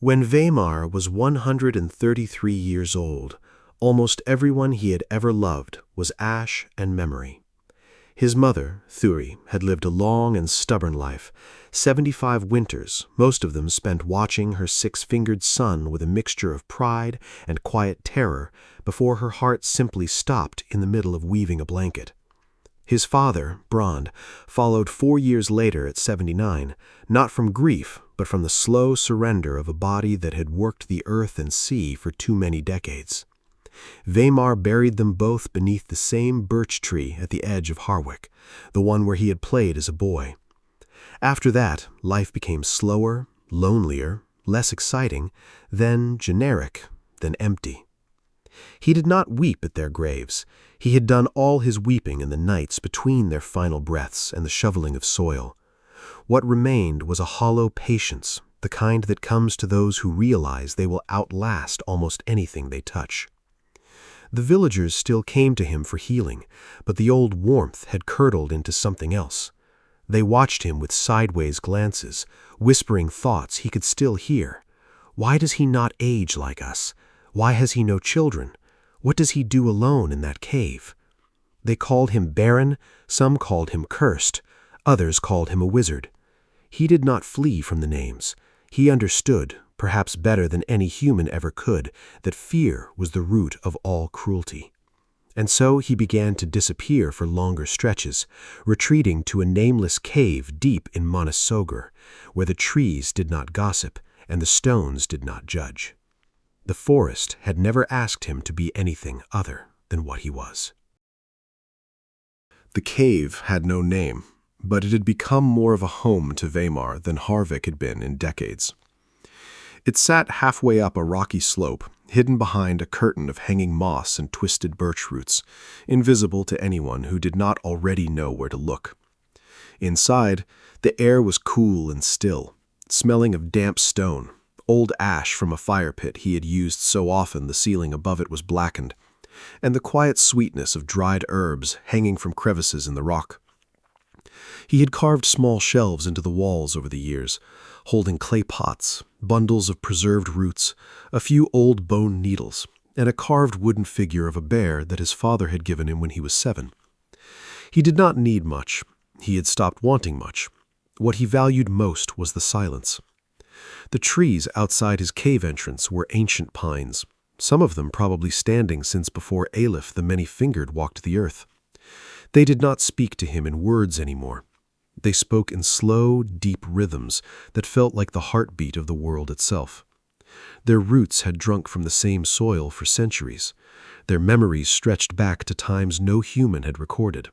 When vemar was 133 years old, almost everyone he had ever loved was ash and memory. His mother, Thuri, had lived a long and stubborn life, 75 winters, most of them spent watching her six-fingered son with a mixture of pride and quiet terror before her heart simply stopped in the middle of weaving a blanket. His father, Brand, followed 4 years later at 79, not from grief, but from the slow surrender of a body that had worked the earth and sea for too many decades. vemar buried them both beneath the same birch tree at the edge of Harwick, the one where he had played as a boy. After that, life became slower, lonelier, less exciting, then generic, then empty. He did not weep at their graves. He had done all his weeping in the nights between their final breaths and the shoveling of soil. What remained was a hollow patience, the kind that comes to those who realize they will outlast almost anything they touch. The villagers still came to him for healing, but the old warmth had curdled into something else. They watched him with sideways glances, whispering thoughts he could still hear. Why does he not age like us? Why has he no children? What does he do alone in that cave? They called him barren, some called him cursed, others called him a wizard. He did not flee from the names. He understood, perhaps better than any human ever could, that fear was the root of all cruelty. And so he began to disappear for longer stretches, retreating to a nameless cave deep in Monasogur, where the trees did not gossip and the stones did not judge. The forest had never asked him to be anything other than what he was. The cave had no name, but it had become more of a home to vemar than Harwick had been in decades. It sat halfway up a rocky slope, hidden behind a curtain of hanging moss and twisted birch roots, invisible to anyone who did not already know where to look. Inside, the air was cool and still, smelling of damp stone, old ash from a fire pit he had used so often the ceiling above it was blackened, and the quiet sweetness of dried herbs hanging from crevices in the rock. He had carved small shelves into the walls over the years, holding clay pots, bundles of preserved roots, a few old bone needles, and a carved wooden figure of a bear that his father had given him when he was 7. He did not need much. He had stopped wanting much. What he valued most was the silence. The trees outside his cave entrance were ancient pines, some of them probably standing since before Aleph the Many-Fingered walked the earth. They did not speak to him in words anymore. They spoke in slow, deep rhythms that felt like the heartbeat of the world itself. Their roots had drunk from the same soil for centuries. Their memories stretched back to times no human had recorded.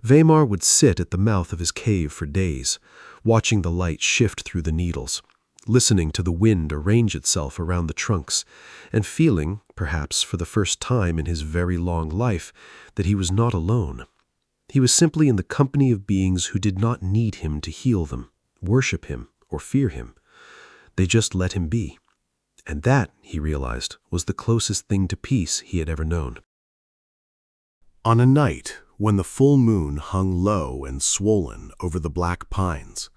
vemar would sit at the mouth of his cave for days, watching the light shift through the needles, listening to the wind arrange itself around the trunks, and feeling, perhaps for the first time in his very long life, that he was not alone. He was simply in the company of beings who did not need him to heal them, worship him, or fear him. They just let him be. And that, he realized, was the closest thing to peace he had ever known. On a night when the full moon hung low and swollen over the black pines,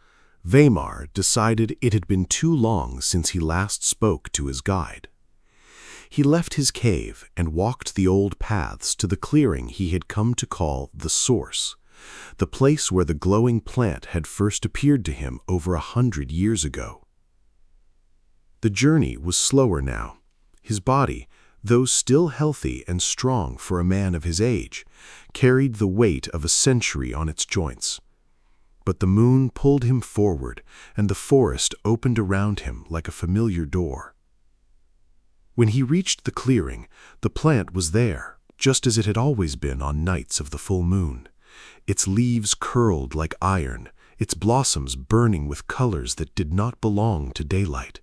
vemar decided it had been too long since he last spoke to his guide. He left his cave and walked the old paths to the clearing he had come to call the Source, the place where the glowing plant had first appeared to him over 100 years ago. The journey was slower now. His body, though still healthy and strong for a man of his age, carried the weight of a century on its joints. But the moon pulled him forward, and the forest opened around him like a familiar door. When he reached the clearing, the plant was there, just as it had always been on nights of the full moon. Its leaves curled like iron, its blossoms burning with colors that did not belong to daylight.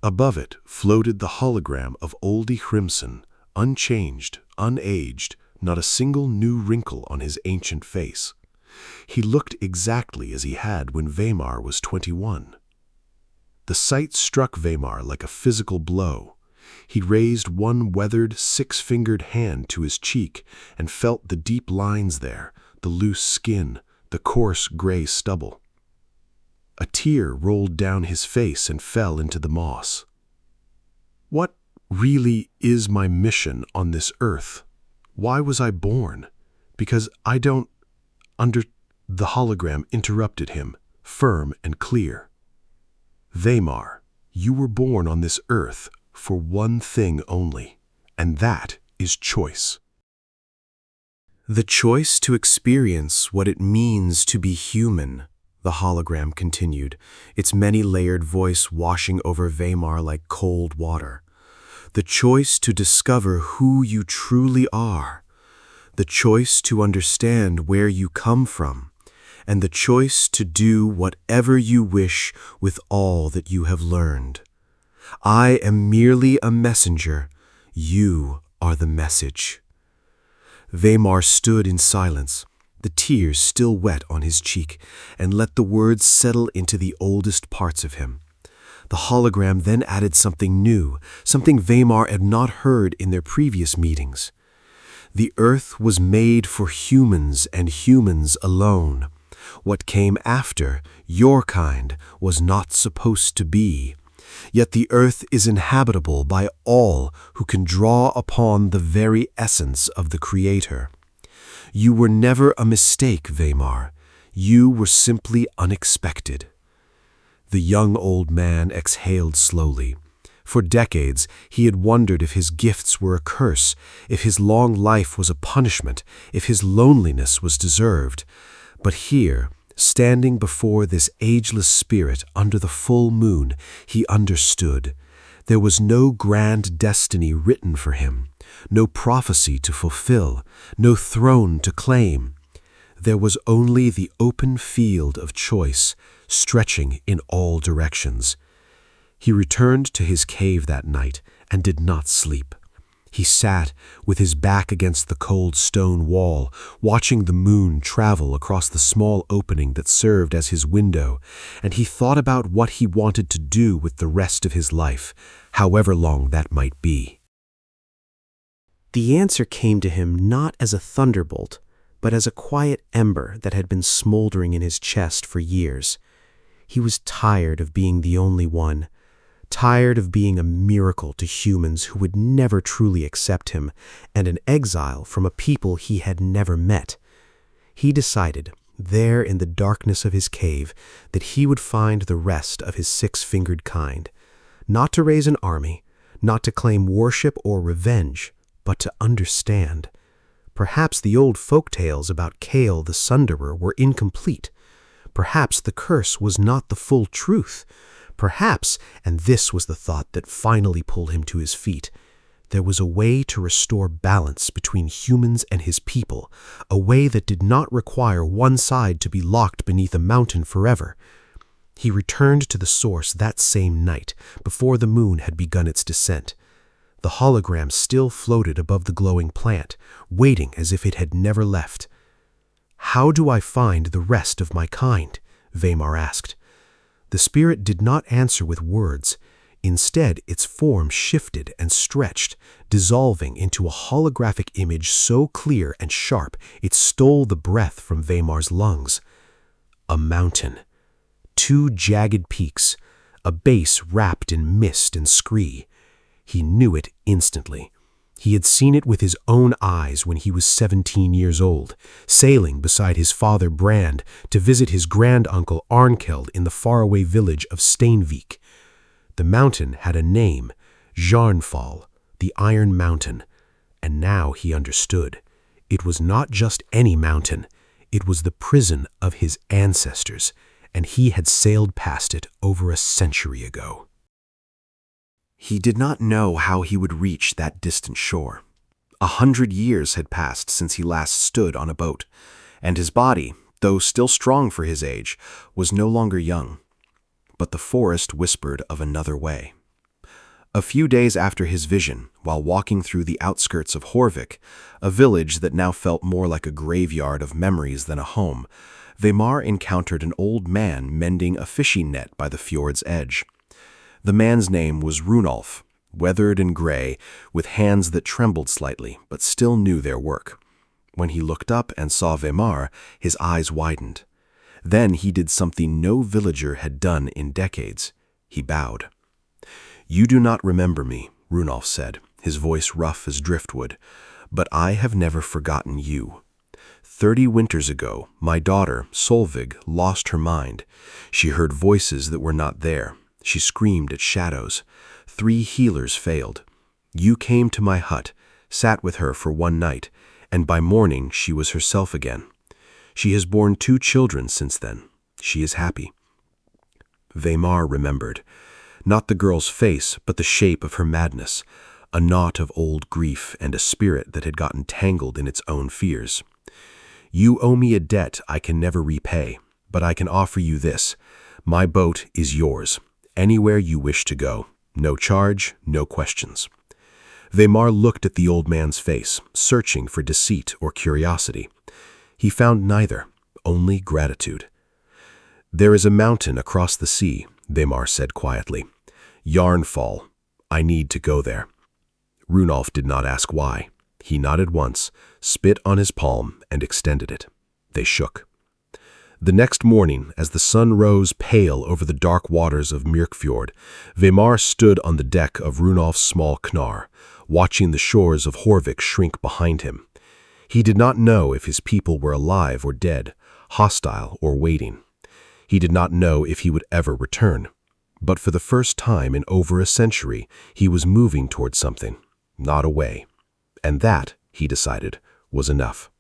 Above it floated the hologram of Oldie Crimson, unchanged, unaged, not a single new wrinkle on his ancient face. He looked exactly as he had when vemar was 21. The sight struck vemar like a physical blow. He raised one weathered, six-fingered hand to his cheek and felt the deep lines there, the loose skin, the coarse gray stubble. A tear rolled down his face and fell into the moss. What really is my mission on this earth? Why was I born? Because I don't The hologram interrupted him, firm and clear. Vemar, you were born on this earth for one thing only, and that is choice. The choice to experience what it means to be human, the hologram continued, its many-layered voice washing over Vemar like cold water. The choice to discover who you truly are. The choice to understand where you come from. And the choice to do whatever you wish with all that you have learned. I am merely a messenger. You are the message. Vemar stood in silence, the tears still wet on his cheek, and let the words settle into the oldest parts of him. The hologram then added something new, something Vemar had not heard in their previous meetings. The earth was made for humans and humans alone. What came after, your kind, was not supposed to be. Yet the earth is inhabitable by all who can draw upon the very essence of the Creator. You were never a mistake, Vemar. You were simply unexpected. The young old man exhaled slowly. For decades, he had wondered if his gifts were a curse, if his long life was a punishment, if his loneliness was deserved. But here, standing before this ageless spirit under the full moon, he understood. There was no grand destiny written for him, no prophecy to fulfill, no throne to claim. There was only the open field of choice, stretching in all directions. He returned to his cave that night and did not sleep. He sat with his back against the cold stone wall, watching the moon travel across the small opening that served as his window, and he thought about what he wanted to do with the rest of his life, however long that might be. The answer came to him not as a thunderbolt, but as a quiet ember that had been smoldering in his chest for years. He was tired of being the only one, tired of being a miracle to humans who would never truly accept him, and an exile from a people he had never met. He decided, there in the darkness of his cave, that he would find the rest of his six-fingered kind, not to raise an army, not to claim worship or revenge, but to understand. Perhaps the old folk tales about Kale the Sunderer were incomplete. Perhaps the curse was not the full truth. Perhaps, and this was the thought that finally pulled him to his feet, there was a way to restore balance between humans and his people, a way that did not require one side to be locked beneath a mountain forever. He returned to the source that same night, before the moon had begun its descent. The hologram still floated above the glowing plant, waiting as if it had never left. "How do I find the rest of my kind?" Vemar asked. The spirit did not answer with words. Instead, its form shifted and stretched, dissolving into a holographic image so clear and sharp it stole the breath from Vemar's lungs. A mountain. 2 jagged peaks, a base wrapped in mist and scree. He knew it instantly. He had seen it with his own eyes when he was 17 years old, sailing beside his father Brand to visit his granduncle Arnkeld in the faraway village of Steinvik. The mountain had a name, Jarnfall, the Iron Mountain, and now he understood. It was not just any mountain, it was the prison of his ancestors, and he had sailed past it over a century ago. He did not know how he would reach that distant shore. 100 years had passed since he last stood on a boat, and his body, though still strong for his age, was no longer young. But the forest whispered of another way. A few days after his vision, while walking through the outskirts of Horvik, a village that now felt more like a graveyard of memories than a home, Vemar encountered an old man mending a fishing net by the fjord's edge. The man's name was Runolf, weathered and gray, with hands that trembled slightly, but still knew their work. When he looked up and saw Vemar, his eyes widened. Then he did something no villager had done in decades. He bowed. "You do not remember me," Runolf said, his voice rough as driftwood, "but I have never forgotten you. 30 winters ago, my daughter, Solvig, lost her mind. She heard voices that were not there. She screamed at shadows. 3 healers failed. You came to my hut, sat with her for one night, and by morning she was herself again. She has borne 2 children since then. She is happy." Vemar remembered. Not the girl's face, but the shape of her madness, a knot of old grief and a spirit that had gotten tangled in its own fears. "You owe me a debt I can never repay, but I can offer you this. My boat is yours, anywhere you wish to go. No charge, no questions." Vemar looked at the old man's face, searching for deceit or curiosity. He found neither, only gratitude. "There is a mountain across the sea," Vemar said quietly. "Yarnfall. I need to go there." Runolf did not ask why. He nodded once, spit on his palm, and extended it. They shook. The next morning, as the sun rose pale over the dark waters of Myrkfjord, Vemar stood on the deck of Runolf's small knar, watching the shores of Horvik shrink behind him. He did not know if his people were alive or dead, hostile or waiting. He did not know if he would ever return. But for the first time in over a century, he was moving toward something, not away. And that, he decided, was enough.